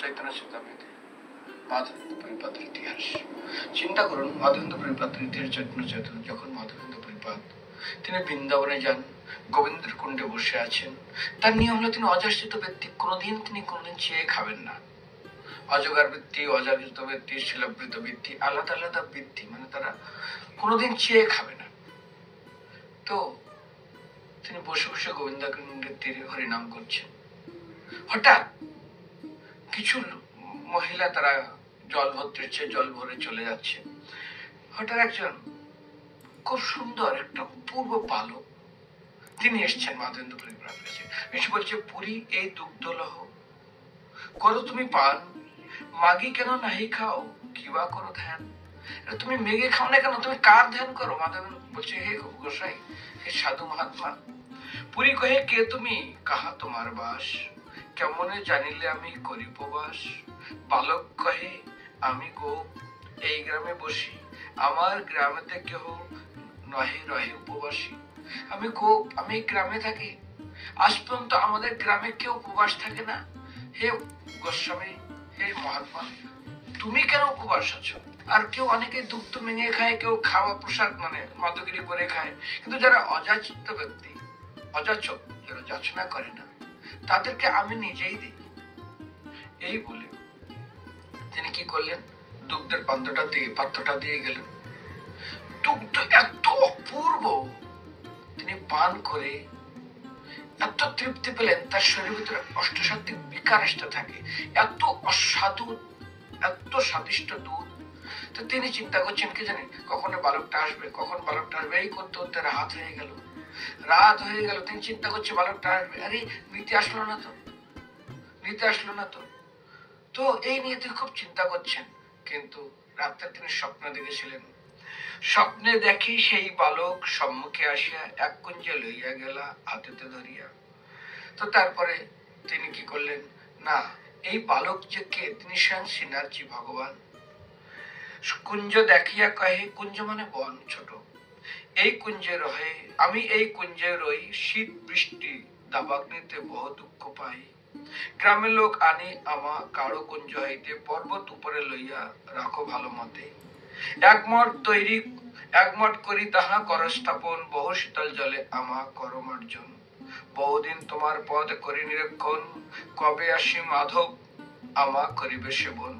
চৈতন্য চরিতামৃতে মাধবেন্দ্র পরিপাতের ইতিহাস। চিন্তা করুন, মাধবেন্দ্র পরিপাতের ইতিহাস চৈতন্য যখন মাধবেন্দ্র পরিপাত তিনি বৃন্দাবনে যান, গোবিন্দের কুণ্ডে বসে আছেন। তার নিয়ম হলো তিনি অযাচিত ব্যক্তি, কোনোদিন চেয়ে খাবেন না। অজগার বৃত্তি, অযাচিত বৃত্তি, শিলবৃত বৃত্তি, আলাদা আলাদা বৃত্তি, মানে তারা কোনোদিন চেয়ে খাবে না। তো তিনি বসে বসে গোবিন্দের তীরে হরিনাম করছেন। হঠাৎ কিছু মহিলা তারা জল ভরতেছে, জল ভরে চলে যাচ্ছে। হঠাৎ একজন খুব সুন্দর একটা অপূর্ব বালক তিনি এসছেন মাধবেন্দ্র পুরীর কাছে। এসে বলছে, পুরী এই দুগ্ধলহ করো তুমি পান, মাগি কেন নাহি খাও, কিবা করো ধ্যান। তুমি মেঘে খাও না কেন, তুমি কার ধ্যান করো? মাধবেন্দ্র বলছে, হে গোসাই, হে সাধু মহাত্মা। পুরী কহে, কে তুমি, কাহা তোমার বাস, কেমনে জানিলে আমি করি উপবাস। বালক কহে, আমি গোপ, এই গ্রামে বসি, আমার গ্রামেতে কেহ নহে রহে উপবাসী। আমি গোপ, আমি গ্রামে থাকি, আজ পর্যন্ত আমাদের গ্রামে কেউ উপবাস থাকে না। হে গোস্বামী, হে মহাত্মা, তুমি কেন উপবাস আছো? আর কেউ অনেকে দুগ্ধ মেঙে খায়, কেউ খাওয়া প্রসাদ মানে মদগিরি করে খায়, কিন্তু যারা অযাচিত ব্যক্তি, অযাচক, যারা যাচনা করে না, তাদেরকে আমি নিজেই দিই। এই বলে তিনি কি করলেন, দুগ্ধের পাত্রটা দিয়ে গেলেন। দুগ্ধ এত অপূর্ব, তিনি পান করে এত তৃপ্তি পেলেন, তার শরীরের ভিতরে অষ্টসাত্ত্বিক বিকার আসতে থাকে। এত অসাধু, এত স্বাদিষ্ট দুধ। তো তিনি চিন্তা করছেন, কি জানেন কখন বালকটা আসবে, কখন বালকটা আসবে। এই করতে করতে রাত হয়ে গেল। তিনি চিন্তা করছে বালকটা আসবে, আরে নিতে আসলো না তো। তো এই নিয়ে তিনি খুব চিন্তা করছেন। কিন্তু রাত্রে তিনি স্বপ্ন দেখেছিলেন। স্বপ্নে দেখি সেই বালক সম্মুখে আসিয়া এক কুঞ্জে লইয়া গেলা হাতেতে ধরিয়া। তো তারপরে তিনি কি করলেন, না এই বালক যে কে, তিনি স্বয়ং শ্রীনাথজি ভগবান। কুঞ্জ দেখিয়া কহে, কুঞ্জ মানে বন ছোট, এই কুঞ্জে রহে আমি, এই কুঞ্জে রই, শীত বৃষ্টি দাবাগ্নিতে বহু দুঃখ পাই। গ্রামের লোক আনি আমা কারো কুঞ্জ হইতে, পর্বত উপরে লইয়া রাখো ভালো মতে। একমঠ করি তাহা কর স্থাপন, বহু শীতল জলে আমা কর মার্জন। বহুদিন তোমার পদ করি নিরীক্ষণ, কবে আসি মাধব আমা করিবে সেবন।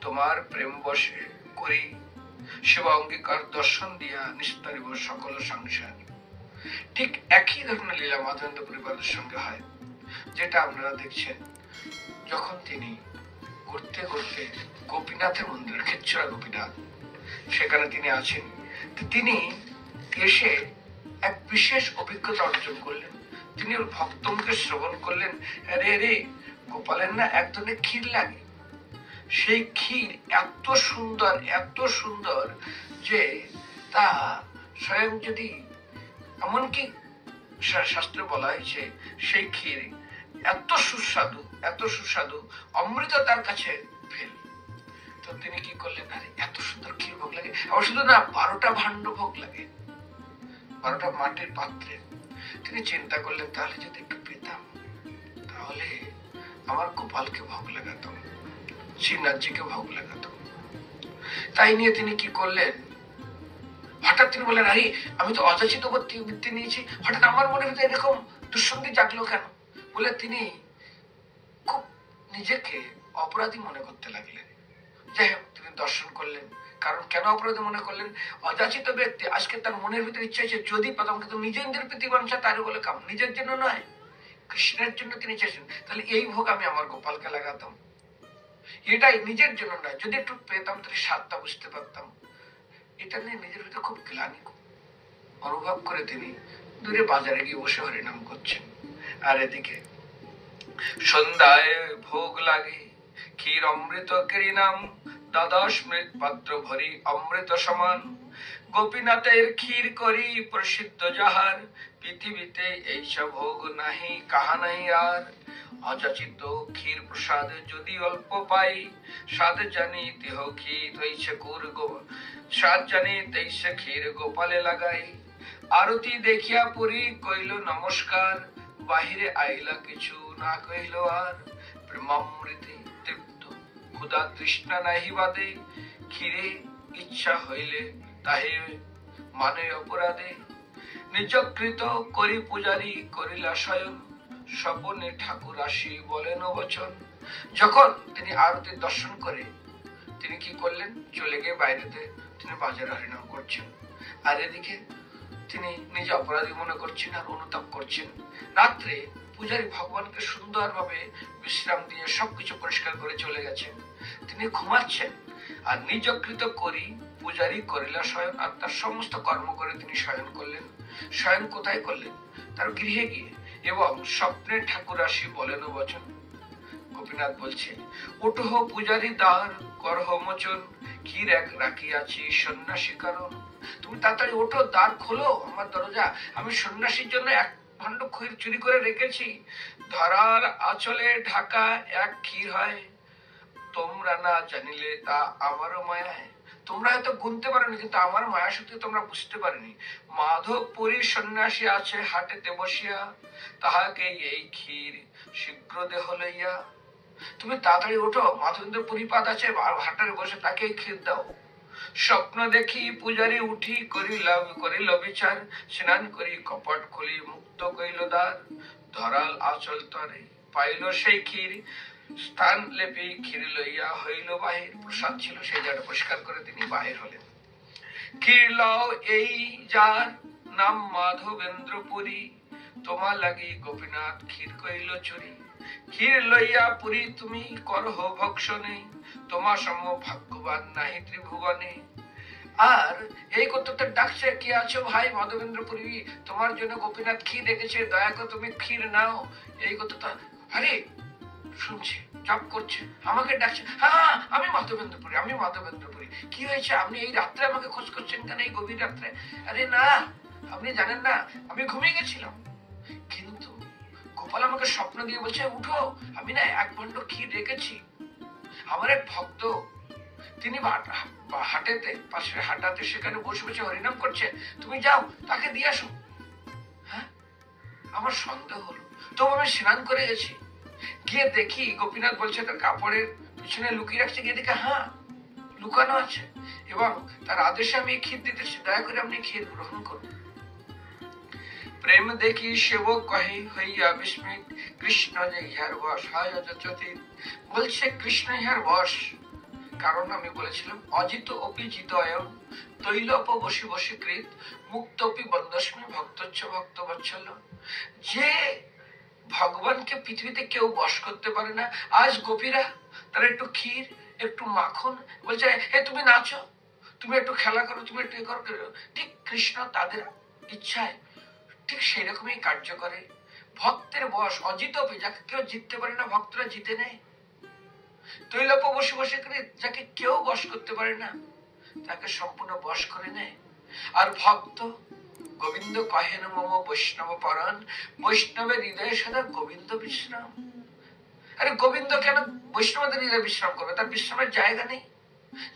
তোমার প্রেম বশে করি সেবা অঙ্গীকার, দর্শন দিয়া নিস্তারিব সকল সংসার। ঠিক একই ধরনের লীলা মাধবেন্দ্র পরিবারের সঙ্গে হয়, যেটা আপনারা দেখছেন। যখন তিনি ঘুরতে ঘুরতে গোপীনাথের মন্দিরে, খেচ্ছড়া গোপীনাথ, সেখানে তিনি আছেন, তিনি এসে এক বিশেষ অভিজ্ঞতা অর্জন করলেন। তিনি ওর ভক্তকে শ্রবণ করলেন, রে গোপালের না এক ধরনের ক্ষীর লাগে, সেই ক্ষীর এত সুন্দর যে তা স্বয়ং যদি, এমনকি শাস্ত্রে বলা হয়েছে সেই ক্ষীর এত সুস্বাদু, অমৃত তার কাছে ফেল। তো তিনি কি করলেন, আরে এত সুন্দর ক্ষীর ভোগ লাগে, আবার শুধু না 12টা ভাণ্ড ভোগ লাগে, 12টা মাটির পাত্রে। তিনি চিন্তা করলেন, তাহলে যদি একটু পেতাম, তাহলে আমার গোপালকে ভোগ লাগাতাম, শ্রীনাথজিকে ভোগ লাগাতাম। তাই নিয়ে তিনি কি করলেন, হঠাৎ তিনি বললেন, আরে আমি তো অযাচিত বৃত্তি নিয়েছি, হঠাৎ আমার মনে ভিতরে এরকম দুঃসন্ধি জাগলো কেন? বলে তিনি খুব নিজেকে অপরাধী মনে করতে লাগলেন। যাই হোক, তিনি দর্শন করলেন। কারণ কেন অপরাধী মনে করলেন, অযাচিত ব্যক্তি, আজকে তার মনের ভিতরে ইচ্ছা হয়েছে যদি পেতাম, কিন্তু নিজেদের প্রতি বাঞ্ছা, তার বলে কাম, নিজের জন্য নয়, কৃষ্ণের জন্য তিনি চেয়েছেন, তাহলে এই ভোগ আমি আমার গোপালকে লাগাতাম, এটাই নিজের জন্য নয়, যদি একটু পেতাম তাহলে স্বাদটা বুঝতে পারতাম। এটা নিয়ে নিজের ভিতরে খুব গ্লানি অনুভব করে তিনি দূরে বাজারে গিয়ে বসে হরিনাম করছেন। আর এদিকে সন্ধ্যায় ভোগ লাগে ক্ষীর অমৃত নাম, দ্বাদশ মৃত পাত্র ভরি অমৃত সমান। গোপীনাথের ক্ষীর করি প্রসিদ্ধ যাহার, পৃথিবীতে এইসব ভোগ নাহি কাহা নাই আর। অযাচিত ক্ষীর প্রসাদ যদি অল্প পাই, স্বাদ জানি তেহ ক্ষীর তৈছে স্বাদ জানি তৈছে ক্ষীর গোপালে লাগাই। আরতি দেখিয়া পুরি কইল নমস্কার, বাহিরে আইলা কিছু না কইল আর। প্রেমামৃতে তৃপ্ত ক্ষুধা তৃষ্ণা নাহি বাদে, ক্ষীরে ইচ্ছা হইলে তাহে মানে অপরাধে। নিজকৃত করি পূজারি করিলা শয়ন, স্বপনে ঠাকুর আসি বলেন বচন। যখন তিনি আরতির দর্শন করে তিনি কি করলেন, চলে গিয়ে বাইরেতে তিনি বাজারে হরিনাম করছেন, আর এদিকে তিনি নিজে অপরাধী মনে করছেন আর অনুতাপ করছেন। রাত্রে পূজারী ভগবানকে সুন্দরভাবে বিশ্রাম দিয়ে সবকিছু পরিষ্কার করে চলে গেছেন, তিনি ঘুমাচ্ছেন। আর নিজকৃত করি পূজারী করিলা শয়ন, আর তার সমস্ত কর্ম করে তিনি শয়ন করলেন। শয়ন কোথায় করলেন, তার গৃহে গিয়ে। এবং স্বপ্নে ঠাকুর আসি বলেন বচন। গোপীনাথ বলছে, ওঠো পূজারী দ্বার করহ মোচন, ক্ষীর এক রাখিয়াছি সন্ন্যাসী কারণ। তুমি তাড়াতাড়ি ওঠো, দ্বার খোলো, আমার দরজা, আমি সন্ন্যাসীর জন্য এক ভাণ্ড ক্ষীর চুরি করে রেখেছি। ধরার আঁচলে ঢাকা এক ক্ষীর হয়, তোমরা না জানিলে তা আমারও মায়ায়। তোমরা হয়তো গুনতে পারোনি, কিন্তু আমার মায়া শক্তি তোমরা বুঝতে পারোনি। মাধবপুরী সন্ন্যাসী আছে হাটেতে বসিয়া, তাহাকে এই ক্ষীর শীঘ্র দেহ লইয়া। তুমি তাড়াতাড়ি ওঠো, মাধবেন্দ্র পুরীপাদ আছে হাটের বসে, তাকে ক্ষীর দাও। স্বপ্ন দেখি পূজারি উঠি করিল বিচার, স্নান করি কপট খুলি মুক্ত কইল দ্বার। ধরাল আঁচল তরে পাইল সেই ক্ষীর, স্থান লেপি ক্ষীর লইয়া হইল বাহির। প্রসাদ ছিল, সেই জায়গাটা পরিষ্কার করে তিনি বাহির হলেন। ক্ষীর লও এই যার নাম মাধবেন্দ্র পুরী, তোমা লাগি গোপীনাথ ক্ষীর কইল চুরি। ক্ষীর লইয়া পুরী তুমি করহ ভক্ষণে, তোমা সম ভাগ্যবান নাহি ত্রিভুবনে। আর এই কথা ডাকছে, কি আছো ভাই মাধবেন্দ্রপুরী, তোমার জন্য গোপীনাথ ক্ষীর রেখেছে, দয়া করে তুমি ক্ষীর নাও। এই কথা, আরে শুনছে, জপ করছে, আমাকে ডাকছে, হ্যাঁ আমি মাধবেন্দ্রপুরী, আমি মাধবেন্দ্রপুরী। কি হয়েছে, আপনি এই রাত্রে আমাকে খোঁজ করছেন কেন, এই গভীর রাত্রে? আরে না, আপনি জানেন না, আমি ঘুমিয়ে গেছিলাম, কিন্তু গোপাল আমাকে স্বপ্ন দিয়ে বলছে উঠো, আমি না এক ভাণ্ড ক্ষীর রেখেছি। আমার এক ভক্ত, তিনি হাটেতে পাশের হাটাতে সেখানে বসে বসে হরিনাম করছে, তুমি যাও তাকে দিয়ে আসো। হ্যাঁ, আমার সন্দেহ হলো, তো আমি স্নান করে গেছি, গিয়ে দেখি গোপীনাথ বলছে তার কাপড়ের পিছনে লুকিয়ে রাখছে, গিয়ে দেখে হ্যাঁ লুকানো আছে, এবং তার আদেশে আমি ক্ষীর দিতেছি, দয়া করে আপনি ক্ষীর গ্রহণ করুন। প্রেম দেখি সেবক কহে হইয়া বিস্মিত, কৃষ্ণ যে ইহার বশ হয় অযচিত। বলছে কৃষ্ণ ইহার বশ, কারণ আমি বলেছিলাম অজিত অপি জিতয়ম তৈলপ বসি বসি কৃত, মুক্ত অপি বন্দস্মি ভক্তচ্ছ ভক্ত বৎসল। যে ভগবানকে পৃথিবীতে কেউ বশ করতে পারে না, আজ গোপীরা তারা একটু ক্ষীর একটু মাখন বলছে, হে তুমি নাচো, তুমি একটু খেলা করো, তুমি একটু করো। ঠিক কৃষ্ণ তাদের ইচ্ছায় ঠিক সেই রকমই কার্য করে। ভক্তের বশ অজিত অপি, যাকে কেউ জিততে পারে না ভক্তরা জিতে নেয়। তৈলপ বসে বসে কৃত, যাকে কেউ বশ করতে পারে না তাকে সম্পূর্ণ বশ করে নেয়। আর ভক্ত গোবিন্দ কহেন মম বৈষ্ণব পরাণ, বৈষ্ণবের হৃদয়ে সদা গোবিন্দ বিশ্রাম। আরে গোবিন্দ কেন বৈষ্ণবদের হৃদয়ে বিশ্রাম করবে, তার বিশ্রামের জায়গা নেই?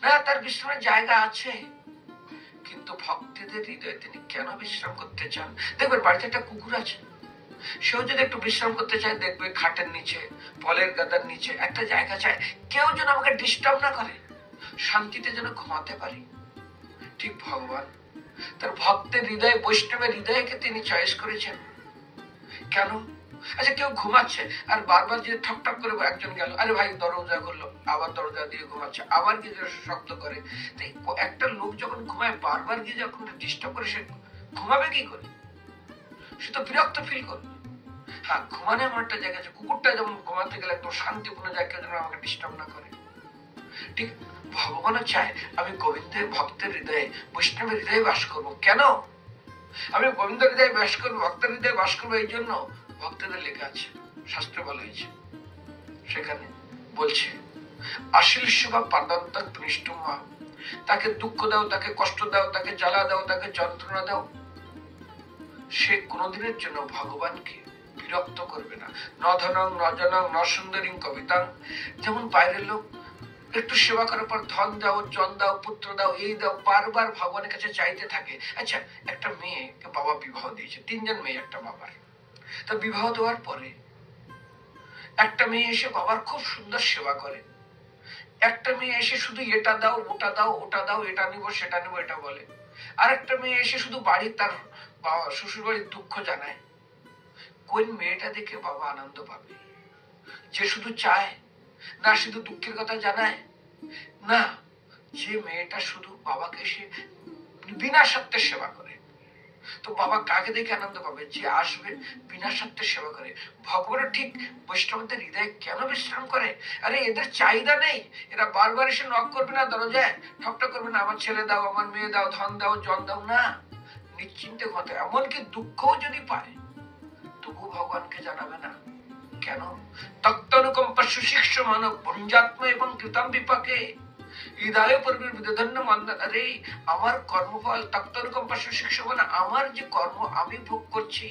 না, তার বিশ্রামের জায়গা আছে, কিন্তু ভক্তদের হৃদয়ে তিনি কেন বিশ্রাম করতে চান? দেখবেন বাড়িতে একটা কুকুর আছে, সেও যদি একটু বিশ্রাম করতে চায়, দেখবে খাটের নিচে ফলের গাদার নিচে একটা জায়গা চায়, কেউ যেন আমাকে ডিস্টার্ব না করে, শান্তিতে যেন ঘুমাতে পারি। ঠিক ভগবান তার ভক্তের হৃদয়ে, বৈষ্ণবের হৃদয়কে তিনি চয়েস করেছেন। কেন? আচ্ছা, কেউ ঘুমাচ্ছে আর বারবার যে ঠক ঠক করে একজন গেল, আরে ভাই দরজা করলো, আবার দরজা দিয়ে ঘুমাচ্ছে, আবার গিয়ে শব্দ করে। একটা লোক যখন ঘুমায় বারবার গিয়ে যখন ডিস্টার্ব করে, সে ঘুমাবে কি করে? সে তো বিরক্ত ফিল করবে। হ্যাঁ, ঘুমানো এমন একটা জায়গা আছে, কুকুরটা যেমন ঘুমাতে গেলে একদম শান্তিপূর্ণ জায়গা, যেন আমাকে ডিস্টার্ব না করে। ঠিক ভগবানও চায় আমি গোবিন্দের ভক্তের হৃদয়ে, বৈষ্ণবের হৃদয়ে বাস করবো। কেন আমি গোবিন্দের হৃদয়ে বাস করবো, ভক্তের হৃদয়ে বাস করবো? এই জন্য ভক্তদের লেখা আছে, শাস্ত্রে বলা হয়েছে, সেখানে বলছে আশিলস্য বা পাদান্তং নিষ্ঠুমা, তাকে দুঃখ দাও, তাকে কষ্ট দাও, তাকে জ্বালা দাও, তাকে যন্ত্রণা দাও, সে কোনোদিনের জন্য ভগবানকে বিরক্ত করবে না। ন ধনং ন জনং ন সুন্দরী কবিতাং, যেমন বাইরের লোক একটু সেবা করার পর ধন দাও, জন দাও, পুত্র দাও, এই দাও, বারবার ভগবানের কাছে চাইতে থাকে। আচ্ছা, একটা মেয়েকে বাবা বিবাহ দিয়েছে, 3 জন মেয়ে একটা বাবার। তা বিবাহ দেওয়ার পরে একটা মেয়ে এসে বাবার খুব সুন্দর সেবা করে, একটা মেয়ে এসে শুধু এটা দাও ওটা দাও ওটা দাও, এটা নিব সেটা নিব এটা বলে। আর একটা মেয়ে এসে শুধু বাড়ির তার বাবা শ্বশুর বাড়ির দুঃখ জানায়। কোন মেয়েটা দেখে বাবা আনন্দ পাবে? যে শুধু চায় না, শুধু দুঃখের কথা জানায় না, যে মেয়েটা শুধু বাবাকে এসে বিনা স্বার্থে সেবা করে। তো বাবা কাকে দেখে আনন্দ পাবে? যে আসবে বিনা স্বার্থে সেবা করে। ভগবান ঠিক বৈষ্ণবদের হৃদয়ে কেন বিশ্রাম করে? আরে এদের চাহিদা নেই, এরা বারবার এসে নক করবে না দরজায়, ঠকঠক করবে না, আমার ছেলে দাও, আমার মেয়ে দাও, ধন দাও, জন দাও, না, নিশ্চিন্তে ঘটে। এমনকি দুঃখও যদি পায় তবু ভগবানকে জানাবে না। কেন? তত্ত্বানুকম্পা সুশিক্ষ মানব ভঞ্জাত্ম এবং কৃতম বিপাকে হৃদয় পূর্বের বিধন্য মান্না। আরে আমার কর্মফল তত্ত্বানুকম্পা সুশিক্ষ, মানে আমার যে কর্ম আমি ভোগ করছি,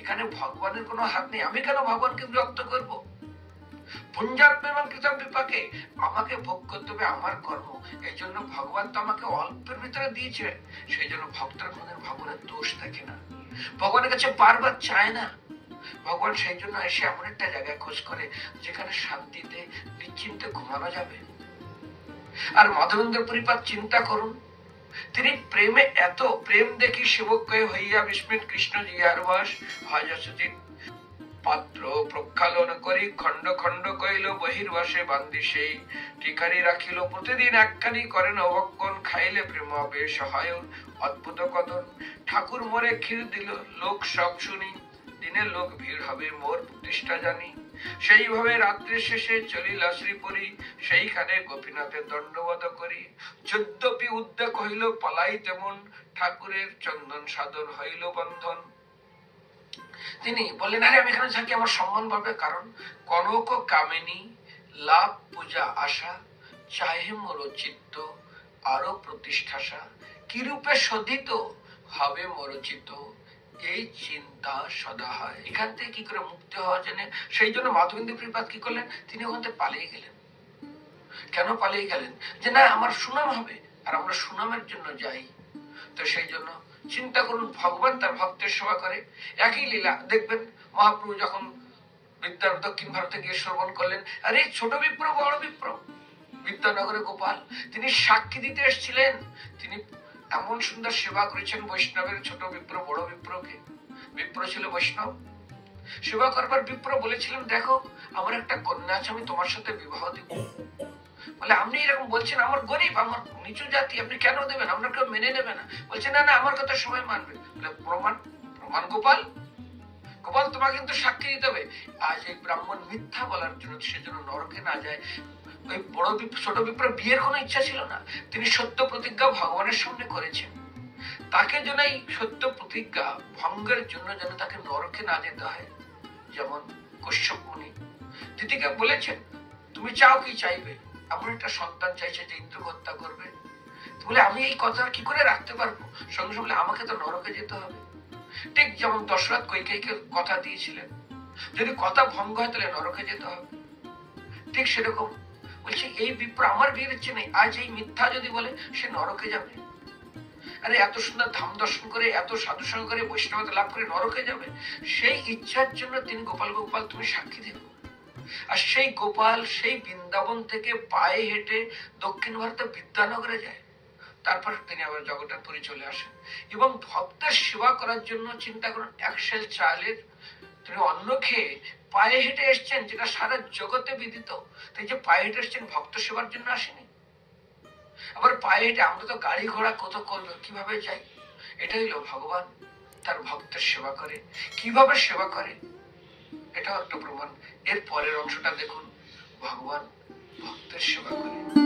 এখানে ভগবানের কোনো হাত নেই। আমি কেন ভগবানকে বিরক্ত করবো? ভঞ্জাত্ম এবং কৃতম বিপাকে আমাকে ভোগ করতে হবে আমার কর্ম। এই জন্য ভগবান তো আমাকে অল্পের ভিতরে দিয়েছে, সেই জন্য ভক্তরা কোনদিন ভগবানের দোষ দেখে না, ভগবানের কাছে বারবার চায় না। ভগবান সেই জন্য এসে এমন একটা জায়গায় খোঁজ করে যেখানে শান্তিতে নিশ্চিন্তে ঘুমানো যাবে। আর মাধবেন্দ্র পরিপাত চিন্তা করুন, তিনি প্রেমে এত প্রেম দেখি সেবক হইয়া বিস্মিত কৃষ্ণ জিয়ার বাস হয় যশোচিত পাত্র প্রক্ষালন করি খণ্ড খণ্ড কইল বহির্বাসে বান্দি সেই টিকারি রাখিল প্রতিদিন একখানি করেন অভক্ষণ খাইলে প্রেম হবে সহায় অদ্ভুত কদন ঠাকুর মোরে ক্ষীর দিল লোক সব শুনি দিনে লোক ভিড় হবে মোর প্রতিষ্ঠা জানি সেইভাবে রাত্রি শেষে চলিলা শ্রীপুরী সেইখানে গোপীনাথের দণ্ডবধ করি যদ্যপি উদ্যোগ হইল পালাই তেমন ঠাকুরের চন্দন সাধন হইল বন্ধন। তিনি বললেন আরে আমি এখানে থাকি আমার সম্মান পাবে, কারণ কনক কামিনী লাভ পূজা আশা চাহে মোর চিত্ত আরো প্রতিষ্ঠাসা কিরূপে শোধিত হবে মোর চিত্ত এই চিন্তা সদা হয়। এখান থেকে কি করে মুক্তি হওয়া জানে, সেই জন্য মাধবেন্দ্র পরিপাত কি করলেন, তিনি ওখান থেকে পালিয়ে গেলেন। কেন পালিয়ে গেলেন? যে না আমার সুনাম হবে, আর আমরা সুনামের জন্য যাই। তো সেই জন্য চিন্তা করুন, ভগবান তার ভক্তের সেবা করে। একই লীলা দেখবেন মহাপ্রভু যখন বিদ্যার দক্ষিণ ভারতে গিয়ে শ্রবণ করলেন, আরে ছোট বিপ্র বড় বিপ্র বিদ্যানগরে গোপাল, তিনি সাক্ষী দিতে এসেছিলেন। তিনি এমন সুন্দর সেবা করেছেন বৈষ্ণবের, ছোট বিপ্র বড় বিপ্রকে। বিপ্র ছিল বৈষ্ণব, সেবা করবার বিপ্র বলেছিলেন দেখো আমার একটা কন্যা আছে, আমি তোমার সাথে বিবাহ দিব। বলে আপনি এরকম বলছেন, আমার গরিব, আমার নিচু জাতি, আপনি কেন দেবেন, আমরা কেউ মেনে নেবে না। বলছে না না আমার কথা সবাই মানবে। বলে প্রমাণ? প্রমাণ গোপাল, গোপাল তোমাকে কিন্তু সাক্ষী দিতে হবে। আজ এই ব্রাহ্মণ মিথ্যা বলার জন্য সেজন্য নরকে না যায়। ওই বড় ছোট বিপ্র বিয়ের কোনো ইচ্ছা ছিল না, তিনি সত্য প্রতিজ্ঞা ভগবানের সামনে করেছেন। তাকে যেন এই সত্য প্রতিজ্ঞা ভঙ্গের জন্য যেন তাকে নরকে না যেতে হয়। যেমন কশ্যপ মুনি দিদিকে বলেছেন তুমি চাও কি চাইবে, এমন একটা সন্তান চাইছে যে ইন্দ্র হত্যা করবে। বলে আমি এই কথা কি করে রাখতে পারবো, সঙ্গে সঙ্গে আমাকে তো নরকে যেতে হবে। ঠিক যেমন দশরথ কৈকেয়ীকে কথা দিয়েছিলেন, যদি কথা ভঙ্গ হয় তাহলে নরকে যেতে হবে। ঠিক সেরকম বলছে এই বিপ্র আমার বিয়ের ইচ্ছে নেই, আজ এই মিথ্যা যদি বলে সে নরকে যাবে। আরে এত সুন্দর ধাম দর্শন করে এত সাধু সঙ্গ করে বৈষ্ণবতা লাভ করে নরকে যাবে, সেই ইচ্ছার জন্য তিনি গোপাল গোপাল তুমি সাক্ষী দেব। আর সেই গোপাল সেই বৃন্দাবন থেকে পায়ে হেঁটে দক্ষিণ ভারতে বিদ্যানগরে যায়, তারপর তিনি আবার জগন্নাথপুরী চলে আসেন। এবং ভক্তের সেবা করার জন্য চিন্তা করুন, এক সেল চালের তিনি অন্ন খেয়ে পায়ে হেঁটে এসছেন, যেটা সারা জগতে বিদিত। তাই যে পায়ে হেঁটে এসছেন ভক্ত সেবার জন্য আসেনি। আবার পায়ে হেঁটে, আমরা তো গাড়ি ঘোড়া কত কিভাবে যাই। এটা হইলো ভগবান তার ভক্তের সেবা করে। কিভাবে সেবা করে এটাও একটা প্রমাণ। এর পরের অংশটা দেখুন, ভগবান ভক্তের সেবা করে।